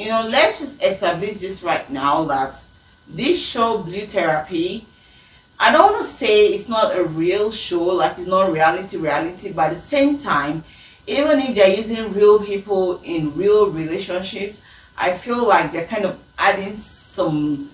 let's just establish this right now, that this show Blue Therapy, I don't want to say it's not a real show, like it's not reality, but at the same time, even if they're using real people in real relationships, I feel like they're kind of adding spice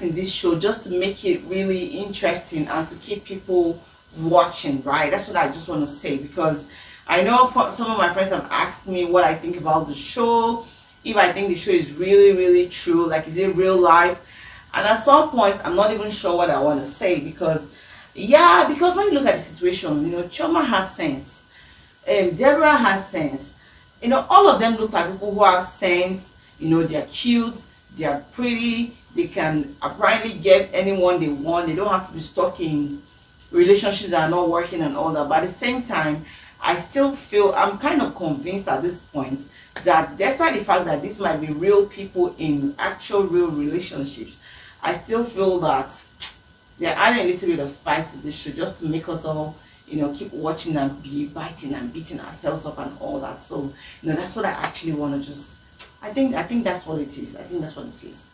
in this show just to make it really interesting and to keep people watching, right? That's what I just want to say, because I know some of my friends have asked me what I think about the show, if I think the show is really true, like is it real life. And at some point, I'm not even sure what I want to say, because when you look at the situation, Choma has sense, Deborah has sense, all of them look like people who have sense. They're cute, they're pretty, they can apparently get anyone they want, they don't have to be stuck in relationships that are not working and all that. But at the same time, I still feel, I'm kind of convinced at this point that despite the fact that this might be real people in actual real relationships, I still feel that they're adding a little bit of spice to this show just to make us all, keep watching and be biting and beating ourselves up and all that. So, that's what I actually want to just, I think that's what it is. I think that's what it is.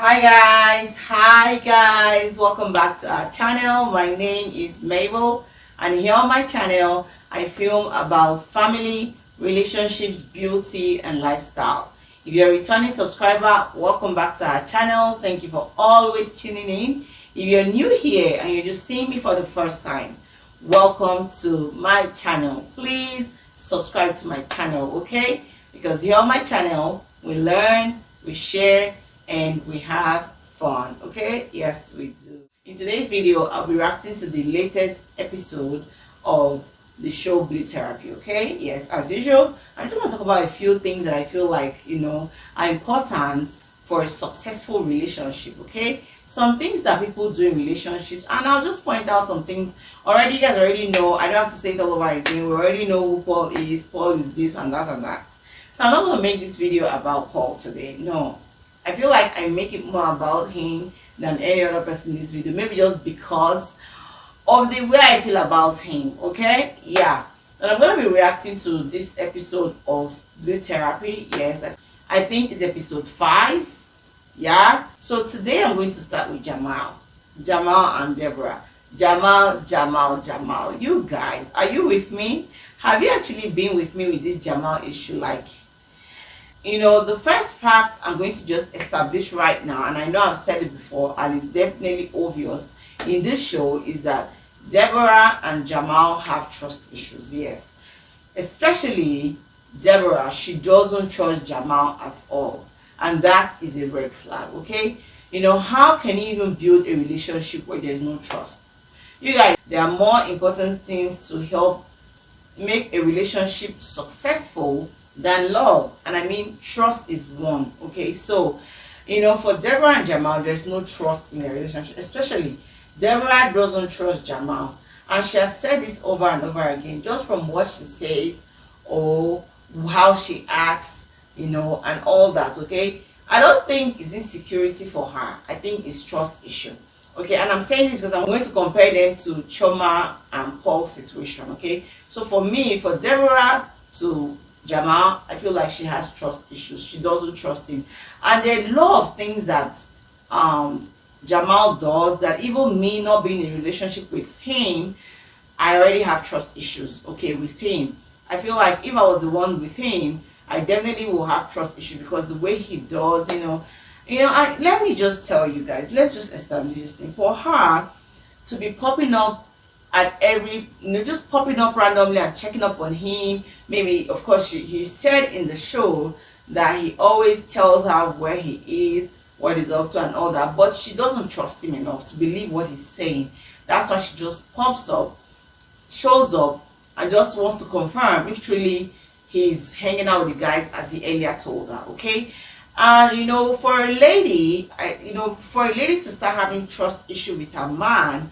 Hi guys, welcome back to our channel. My name is Mabel, and here on my channel I film about family, relationships, beauty and lifestyle. If you're a returning subscriber, welcome back to our channel. Thank you for always tuning in. If you're new here and you're just seeing me for the first time, welcome to my channel. Please subscribe to my channel, okay? Because here on my channel we learn, we share, and we have fun, okay? Yes, we do. In today's video, I'll be reacting to the latest episode of the show Blue Therapy, okay? Yes, as usual, I'm just going to talk about a few things that I feel like, are important for a successful relationship, okay? Some things that people do in relationships, and I'll just point out some things. You guys already know. I don't have to say it all over again. We already know who Paul is. Paul is this and that and that. So I'm not going to make this video about Paul today. No. I feel like I make it more about him than any other person in this video. Maybe just because of the way I feel about him, okay? Yeah. And I'm going to be reacting to this episode of Blue Therapy. Yes, I think it's episode 5. Yeah. So today I'm going to start with Jamal and Deborah. Jamal. You guys, are you with me? Have you actually been with me with this Jamal issue? Like, the first fact I'm going to just establish right now, and I know I've said it before and it's definitely obvious in this show, is that Deborah and Jamal have trust issues. Yes, especially Deborah. She doesn't trust Jamal at all, and that is a red flag, okay? How can you even build a relationship where there's no trust? You guys, there are more important things to help make a relationship successful than love, and I mean trust is one, okay? So for Deborah and Jamal, there's no trust in their relationship. Especially Deborah doesn't trust Jamal, and she has said this over and over again, just from what she says or how she acts, and all that, okay? I don't think it's insecurity for her. I think it's trust issue, okay? And I'm saying this because I'm going to compare them to Choma and Paul's situation, okay? So for me, for Deborah to Jamal, I feel like she has trust issues. She doesn't trust him, and there are a lot of things that Jamal does that even me not being in a relationship with him, I already have trust issues, okay, with him. I feel like if I was the one with him, I definitely will have trust issues, because the way he does, let me just tell you guys, let's just establish this thing. For her to be popping up at every, just popping up randomly and checking up on him, maybe, of course, he said in the show that he always tells her where he is, what he's up to and all that, but she doesn't trust him enough to believe what he's saying. That's why she just pops up, shows up, and just wants to confirm if truly he's hanging out with the guys as he earlier told her, okay? And for a lady, for a lady to start having trust issue with her man,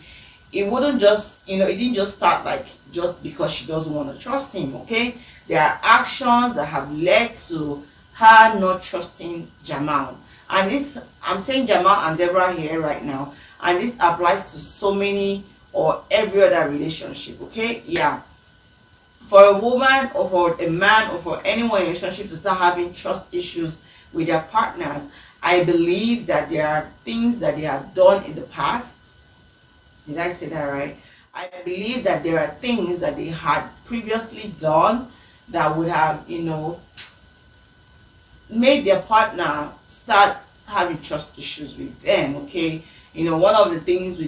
it wouldn't just, it didn't just start like just because she doesn't want to trust him, okay? There are actions that have led to her not trusting Jamal. And this, I'm saying Jamal and Deborah here right now, and this applies to so many or every other relationship, okay? Yeah. For a woman or for a man or for anyone in a relationship to start having trust issues with their partners, I believe that there are things that they have done in the past. Did I say that right? I believe that there are things that they had previously done that would have, made their partner start having trust issues with them. Okay, one of the things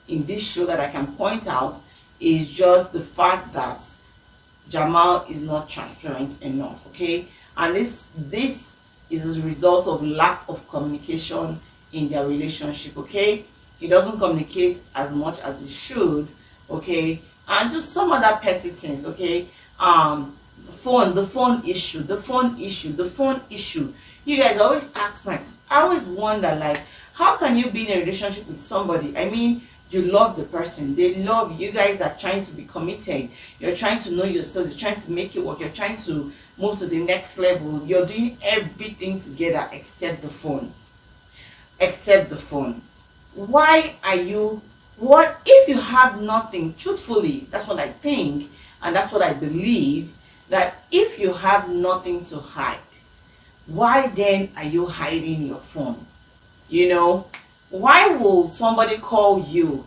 in this show that I can point out is just the fact that Jamal is not transparent enough. Okay, and this is a result of lack of communication in their relationship. Okay, he doesn't communicate as much as he should. Okay, and just some other petty things. Okay, the phone issue. You guys always ask me, I always wonder, like, how can you be in a relationship with somebody? I mean, you love the person, they love you, guys are trying to be committed, you're trying to know yourselves, you're trying to make it work, you're trying to move to the next level, you're doing everything together except the phone. Why are you, what if you have nothing? Truthfully, that's what I think, and that's what I believe, that if you have nothing to hide, why then are you hiding your phone? Why will somebody call you,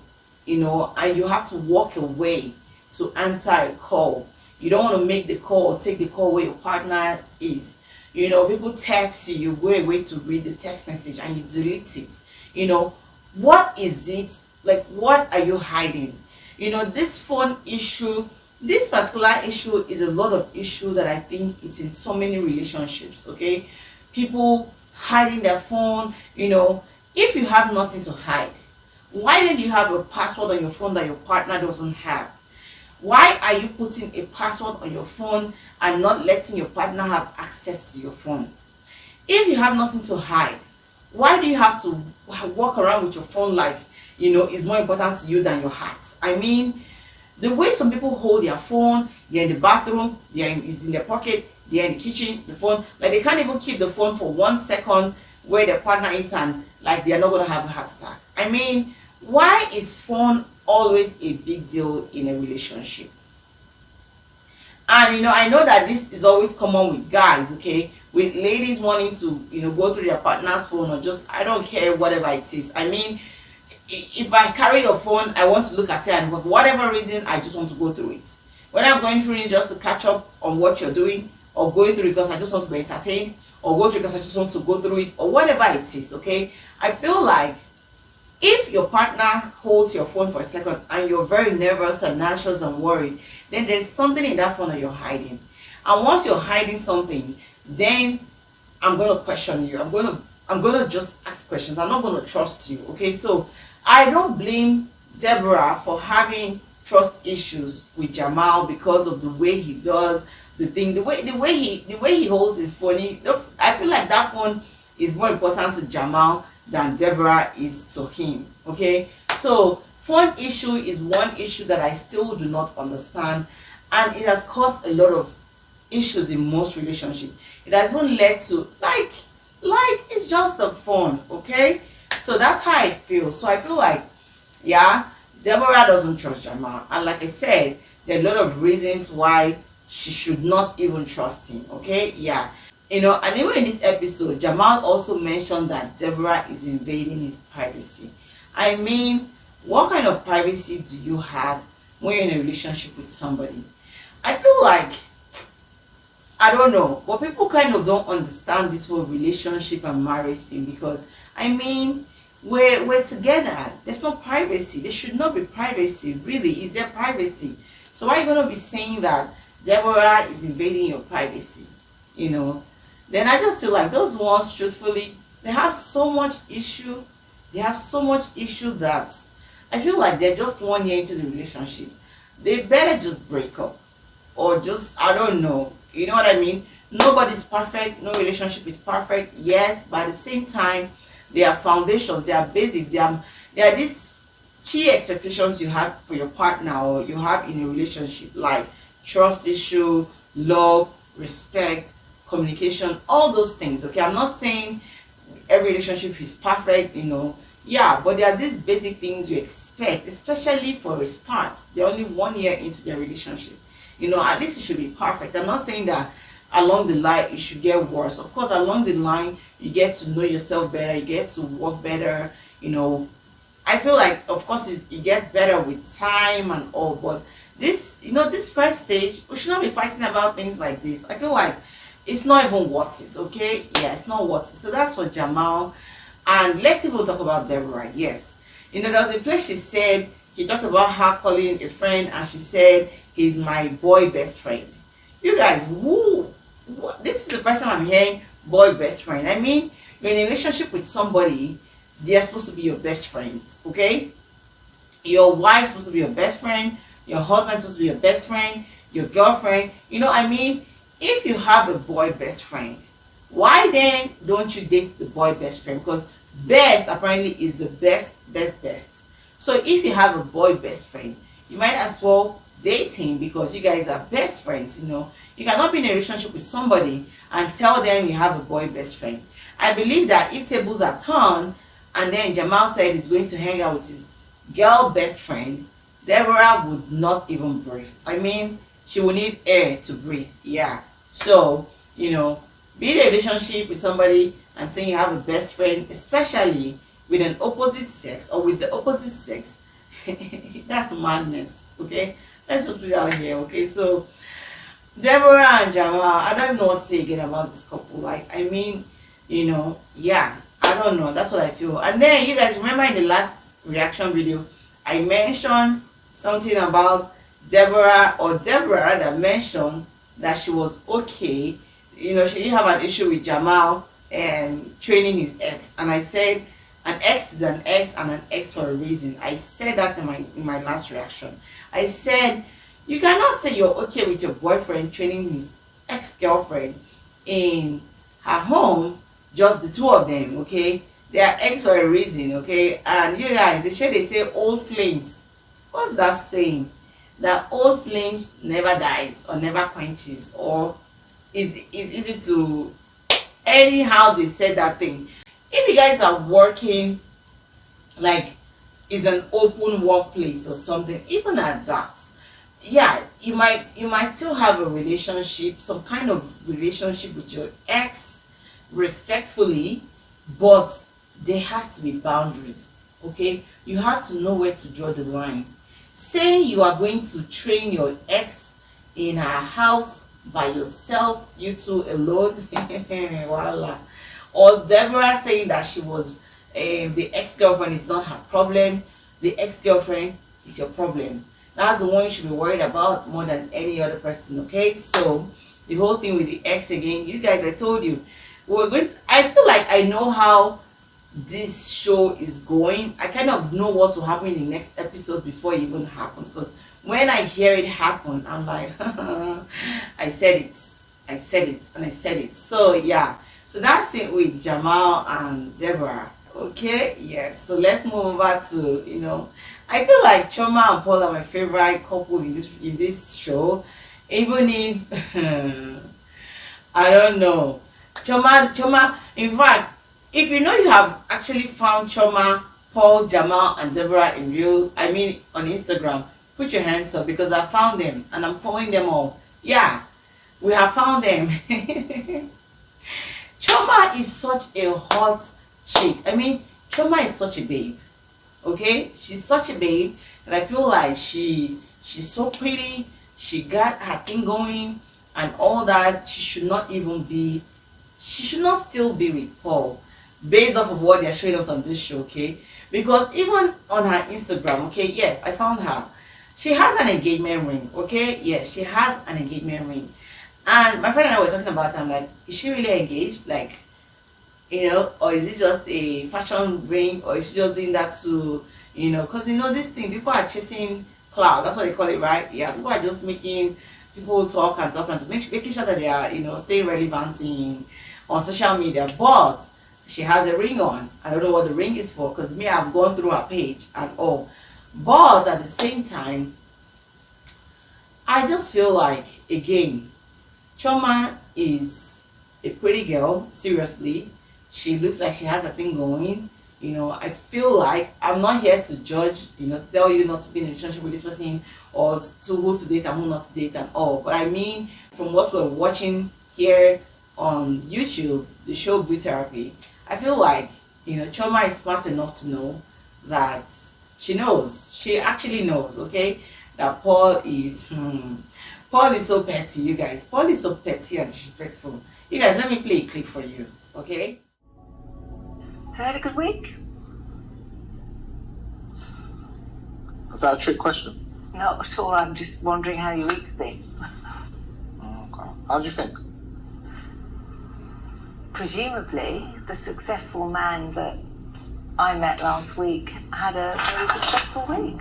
and you have to walk away to answer a call? You don't want to make the call or take the call where your partner is. People text you, you go away to read the text message and you delete it. What is it? Like, what are you hiding? This phone issue, this particular issue is a lot of issue that I think it's in so many relationships. Okay, people hiding their phone. If you have nothing to hide, why then do you have a password on your phone that your partner doesn't have? Why are you putting a password on your phone and not letting your partner have access to your phone? If you have nothing to hide, why do you have to walk around with your phone like it's more important to you than your heart? I mean, the way some people hold their phone, they're in the bathroom, it's in their pocket, they're in the kitchen, the phone, like they can't even keep the phone for 1 second where their partner is, and like they're not going to have a heart attack. I mean, why is phone always a big deal in a relationship? And I know that this is always common with guys, okay, with ladies wanting to go through their partner's phone, or just, I don't care, whatever it is. I mean, if I carry your phone, I want to look at it, and for whatever reason I just want to go through it. When I'm going through it just to catch up on what you're doing, or going through it because I just want to be entertained, or go through it because I just want to go through it, or whatever it is. Okay, I feel like if your partner holds your phone for a second and you're very nervous and anxious and worried, then there's something in that phone that you're hiding. And once you're hiding something, then I'm going to question you. I'm going to just ask questions. I'm not going to trust you. Okay, so I don't blame Deborah for having trust issues with Jamal because of the way he does the thing, the way he holds his phone. I feel like that phone is more important to Jamal than Deborah is to him. Okay, so phone issue is one issue that I still do not understand, and it has caused a lot of issues in most relationships. It has even led to like it's just a phone. Okay, so that's how I feel. So I feel like, yeah, Deborah doesn't trust Jamal, and like I said, there are a lot of reasons why she should not even trust him. Okay, yeah, and even in this episode, Jamal also mentioned that Deborah is invading his privacy. I mean, what kind of privacy do you have when you're in a relationship with somebody? I feel like, I don't know, but people kind of don't understand this whole relationship and marriage thing, because I mean, we're together. There's no privacy. There should not be privacy. Really, is there privacy? So why are you going to be saying that Deborah is invading your privacy? Then I just feel like those ones, truthfully, they have so much issue. They have so much issue that I feel like they're just 1 year into the relationship. They better just break up, or just, I don't know. You know what I mean? Nobody's perfect. No relationship is perfect yet. But at the same time, there are foundations, there are basics, there are these key expectations you have for your partner, or you have in a relationship, like trust issue, love, respect, communication, all those things. Okay, I'm not saying every relationship is perfect. Yeah, but there are these basic things you expect, especially for a start. They're only 1 year into their relationship. At least it should be perfect. I'm not saying that along the line it should get worse. Of course, along the line you get to know yourself better, you get to work better. I feel like, of course, it gets better with time and all, but this first stage, we should not be fighting about things like this. I feel like it's not even worth it. Okay, yeah, it's not worth it. So that's for Jamal. And let's even talk about Deborah. Yes, there was a place she said he talked about her calling a friend, and she said he's my boy best friend. You guys, who? This is the person I'm hearing, boy best friend. I mean, you're in a relationship with somebody, they're supposed to be your best friends. Okay, your wife's supposed to be your best friend, your husband's supposed to be your best friend, your girlfriend. I mean, if you have a boy best friend, why then don't you date the boy best friend? Because best apparently is the best. So if you have a boy best friend, you might as well date him, because you guys are best friends. You cannot be in a relationship with somebody and tell them you have a boy best friend. I believe that if tables are turned and then Jamal said he's going to hang out with his girl best friend, Deborah would not even breathe. I mean, she would need air to breathe. Yeah. So, be in a relationship with somebody and saying you have a best friend, especially with an opposite sex or with the opposite sex, that's madness. Okay, let's just put it out here. Okay, so Deborah and Jamal, I don't know what to say again about this couple. Like, I mean, yeah, I don't know. That's what I feel. And then you guys remember in the last reaction video, I mentioned something about Deborah that mentioned that she was okay. She didn't have an issue with Jamal and training his ex. And I said an ex is an ex and an ex for a reason. I said that in my last reaction. I said you cannot say you're okay with your boyfriend training his ex-girlfriend in her home, just the two of them. Okay, they are ex for a reason. Okay, and you guys, they say old flames. What's that saying? That old flames never dies or never quenches, or is easy to, anyhow they said that thing. If you guys are working like it's an open workplace or something, even at that, yeah, you might still have a relationship, some kind of relationship with your ex, respectfully, but there has to be boundaries. Okay, you have to know where to draw the line. Saying you are going to train your ex in her house by yourself, you two alone, voila. Or Deborah saying that she was the ex-girlfriend is not her problem, the ex-girlfriend is your problem. That's the one you should be worried about more than any other person. Okay, so the whole thing with the ex again, you guys, I told you we're going to, I feel like I know how this show is going. I kind of know what will happen in the next episode before it even happens, because when I hear it happen, I'm like I said it, and I said it. So yeah, so that's it with Jamal and Deborah. Okay, yes, so let's move over to, I feel like Choma and Paul are my favorite couple in this show, even if I don't know, Choma, in fact, if you have actually found Choma, Paul, Jamal and Deborah in real, on Instagram, put your hands up, because I found them and I'm following them all. Yeah, we have found them. Choma is such a hot chick. Choma is such a babe. Okay, she's such a babe, and I feel like she's so pretty. She got her thing going and all that. She should not still be with Paul, based off of what they're showing us on this show. Okay, because even on her Instagram, okay, yes, I found her. She has an engagement ring. Okay, yes, she has an engagement ring. And my friend and I were talking about it. I'm like, is she really engaged? Like, or is it just a fashion ring, or is she just doing that to, because this thing, people are chasing cloud. That's what they call it, right? Yeah, people are just making people talk and making sure that they are, staying relevant on social media. But she has a ring on. I don't know what the ring is for, because me, I've gone through her page and all. But at the same time, I just feel like, again, Choma is a pretty girl. Seriously, she looks like she has a thing going. I feel like I'm not here to judge, to tell you not to be in a relationship with this person or to who to date and who not to date and all. But I mean, from what we're watching here on YouTube, the show Beauty Therapy, I feel like, Choma is smart enough to know that she actually knows, okay, that Paul is so petty, you guys. Paul is so petty and disrespectful. You guys, let me play a clip for you, okay? Had a good week? Is that a trick question? Not at all. I'm just wondering how your week's been. Okay. How do you think? Presumably, the successful man that I met last week had a very successful week.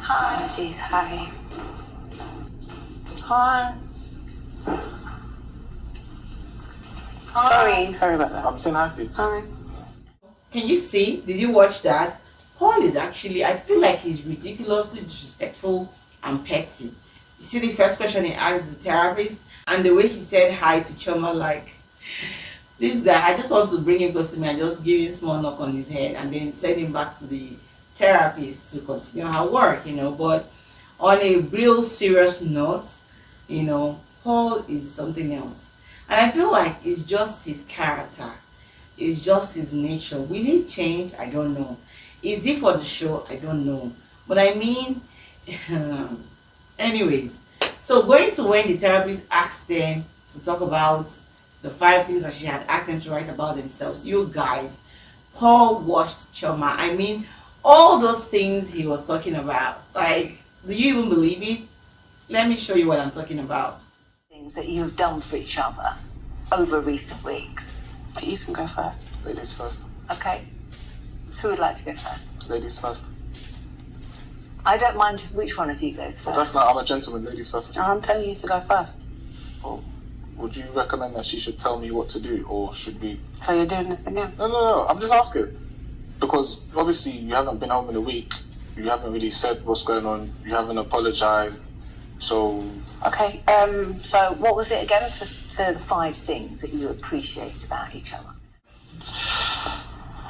Hi. Jeez, hi. Hi. Sorry about that. I'm saying hi to you. Hi. Can you see? Did you watch that? Paul is actually, I feel like he's ridiculously disrespectful and petty. You see the first question he asked the therapist and the way he said hi to Choma, like, this guy, I just want to bring him close to me and just give him a small knock on his head and then send him back to the therapist to continue her work, But on a real serious note, Paul is something else. And I feel like it's just his character. It's just his nature. Will he change? I don't know. Is it for the show? I don't know. But I mean, anyways. So going to when the therapist asked them to talk about the 5 things that she had asked them to write about themselves. You guys, Paul watched Choma. I mean, all those things he was talking about. Like, do you even believe it? Let me show you what I'm talking about. Things that you have done for each other over recent weeks. You can go first. Ladies first. Okay. Who would like to go first? Ladies first. I don't mind which one of you goes first. That's not, I'm a gentleman. Ladies first. I'm telling you to go first. Oh, would you recommend that she should tell me what to do, or should we? So you're doing this again? No. I'm just asking. Because obviously you haven't been home in a week. You haven't really said what's going on. You haven't apologized. So... Okay, so what was it again to the 5 things that you appreciate about each other?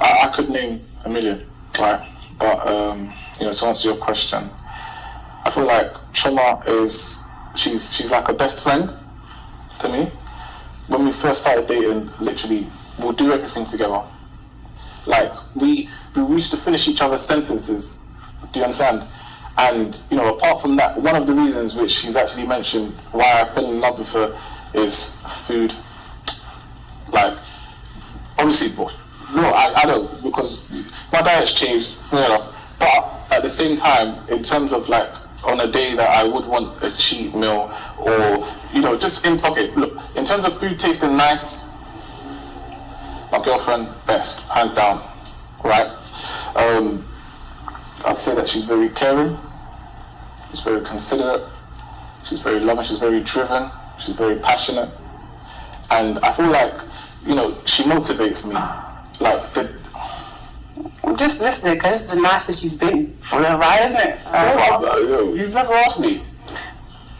I could name a million, right? But, to answer your question, I feel like Choma she's like a best friend to me. When we first started dating, literally, we'll do everything together. Like, we used to finish each other's sentences. Do you understand? And, apart from that, one of the reasons which she's actually mentioned why I fell in love with her is food. Like, obviously, no, I don't, because my diet's changed, fair enough. But at the same time, in terms of like, on a day that I would want a cheat meal or, just okay, look, in terms of food tasting nice, my girlfriend, best, hands down, right? I'd say that she's very caring, she's very considerate, she's very loving, she's very driven, she's very passionate, and I feel like, she motivates me. Like, I'm just listening because this is the nicest you've been for a while, isn't it? You've never asked me.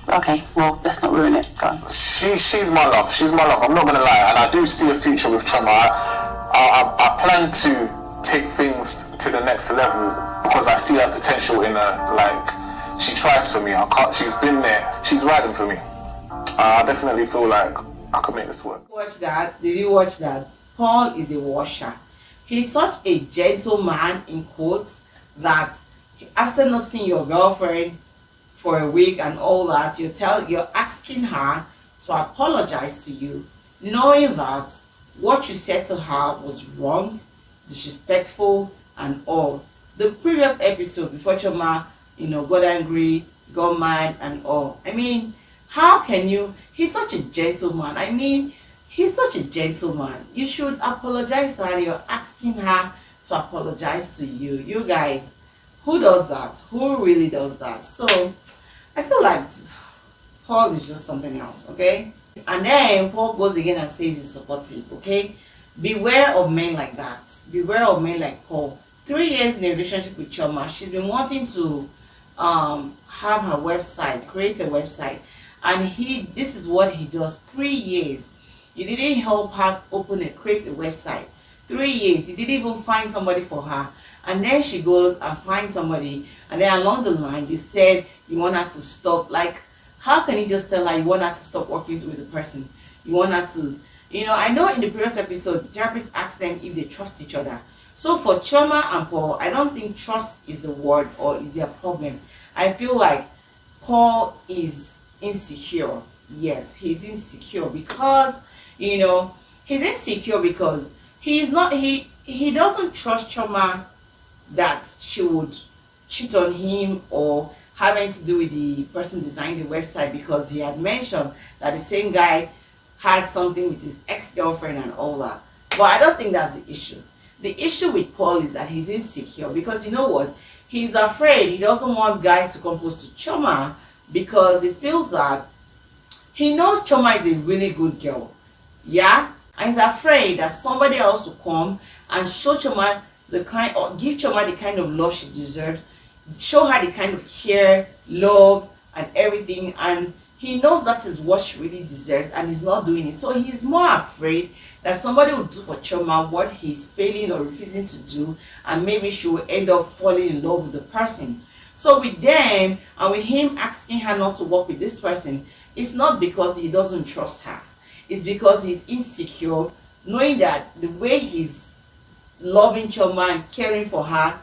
Okay, well, let's not ruin it. Go on. She's my love. She's my love. I'm not gonna lie, and I do see a future with Choma. I plan to take things to the next level because I see that potential in her. Like, she tries for me. She's been there. She's riding for me. I definitely feel like I could make this work. Watch that. Did you watch that? Paul is a washer. He's such a gentleman, in quotes, that after not seeing your girlfriend for a week and all that, you're asking her to apologize to you, knowing that what you said to her was wrong, disrespectful, and all. The previous episode, before Choma, got angry, got mad, and all. I mean, how can you? He's such a gentleman. I mean, he's such a gentleman. You should apologize to her. You're asking her to apologize to you. You guys, who does that? Who really does that? So, I feel like Paul is just something else, okay? And then Paul goes again and says he's supportive, okay? Beware of men like that. Beware of men like Paul. 3 years in a relationship with Choma. She's been wanting to have her website, create a website. And this is what he does. 3 years. You didn't help her create a website. 3 years, you didn't even find somebody for her. And then she goes and finds somebody, and then along the line you said you want her to stop. Like, how can you just tell her you want her to stop working with the person? You want her to, I know in the previous episode, the therapist asked them if they trust each other. So for Chioma and Paul, I don't think trust is the word or is their problem. I feel like Paul is insecure. Yes, he's insecure because, he's insecure because he doesn't trust Chioma that she would cheat on him or have anything to do with the person designing the website, because he had mentioned that the same guy had something with his ex-girlfriend and all that. But I don't think that's the issue. The issue with Paul is that he's insecure because, you know what, he's afraid. He doesn't want guys to come close to Chioma because he feels that he knows Chioma is a really good girl, yeah, and he's afraid that somebody else will come and show Chioma give Chioma the kind of love she deserves, show her the kind of care, love, and everything, and he knows that is what she really deserves, and he's not doing it. So he's more afraid that somebody will do for Chioma what he's failing or refusing to do, and maybe she will end up falling in love with the person. So with them, and with him asking her not to work with this person, it's not because he doesn't trust her. It's because he's insecure, knowing that the way he's loving Chioma and caring for her,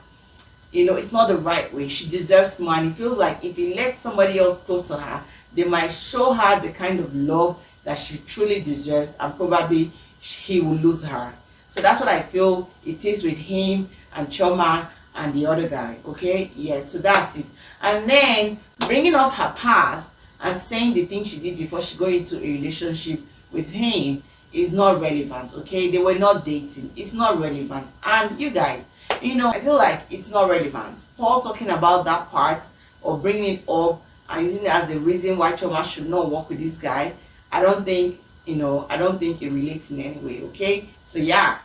it's not the right way. She deserves more, and he feels like if he lets somebody else close to her, they might show her the kind of love that she truly deserves, and probably he will lose her. So that's what I feel it is with him and Chioma and the other guy. Okay, yes, so that's it. And then bringing up her past and saying the things she did before she got into a relationship with him is not relevant. Okay, they were not dating. It's not relevant. And you guys, I feel like it's not relevant. Paul talking about that part or bringing it up and using it as a reason why Chioma should not work with this guy, I don't think it relates in any way. Okay, so yeah,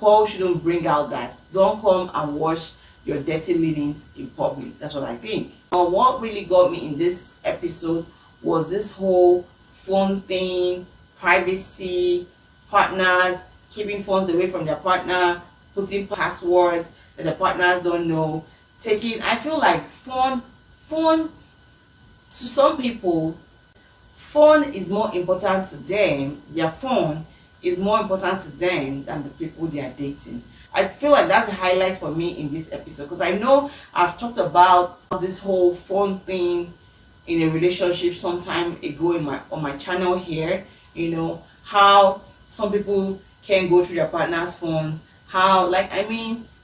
Paul shouldn't bring out that. Don't come and wash your dirty linens in public. That's what I think. But what really got me in this episode was this whole phone thing, privacy, partners keeping phones away from their partner, putting passwords that the partners don't know, I feel like phone to some people, phone is more important to them. Their phone is more important to them than the people they are dating. I feel like that's a highlight for me in this episode, because I know I've talked about this whole phone thing in a relationship some time ago on my channel here. How some people can go through their partner's phones,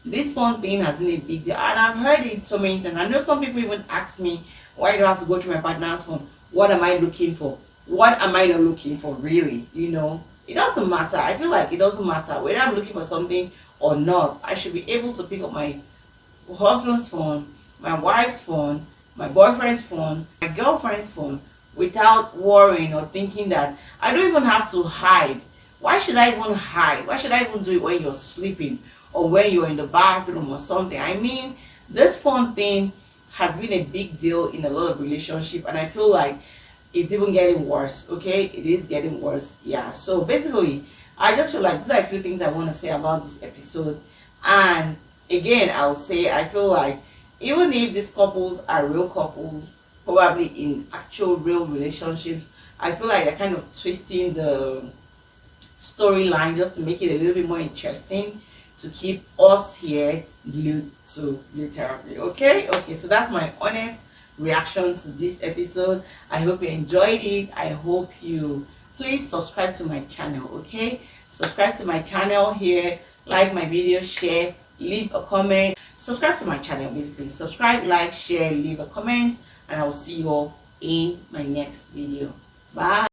this phone thing has been a big deal, and I've heard it so many times. I know some people even ask me, why do I have to go through my partner's phone? What am I looking for? What am I not looking for, really? It doesn't matter. I feel like it doesn't matter whether I'm looking for something or not. I should be able to pick up my husband's phone, my wife's phone, my boyfriend's phone, my girlfriend's phone, without worrying or thinking that I don't even have to hide. Why should I even hide? Why should I even do it when you're sleeping or when you're in the bathroom or something? This phone thing has been a big deal in a lot of relationships, and I feel like it's even getting worse. Okay, it is getting worse. Yeah, so basically I just feel like these are a few things I want to say about this episode. And again, I'll say I feel like even if these couples are real couples, probably in actual real relationships, I feel like they're kind of twisting the storyline just to make it a little bit more interesting, to keep us here glued to the therapy. Okay, so that's my honest reaction to this episode. I hope you enjoyed it. I hope you please subscribe to my channel. Okay, subscribe to my channel here, like my video, share, leave a comment. Subscribe to my channel, basically. Subscribe, like, share, leave a comment, and I will see you all in my next video. Bye.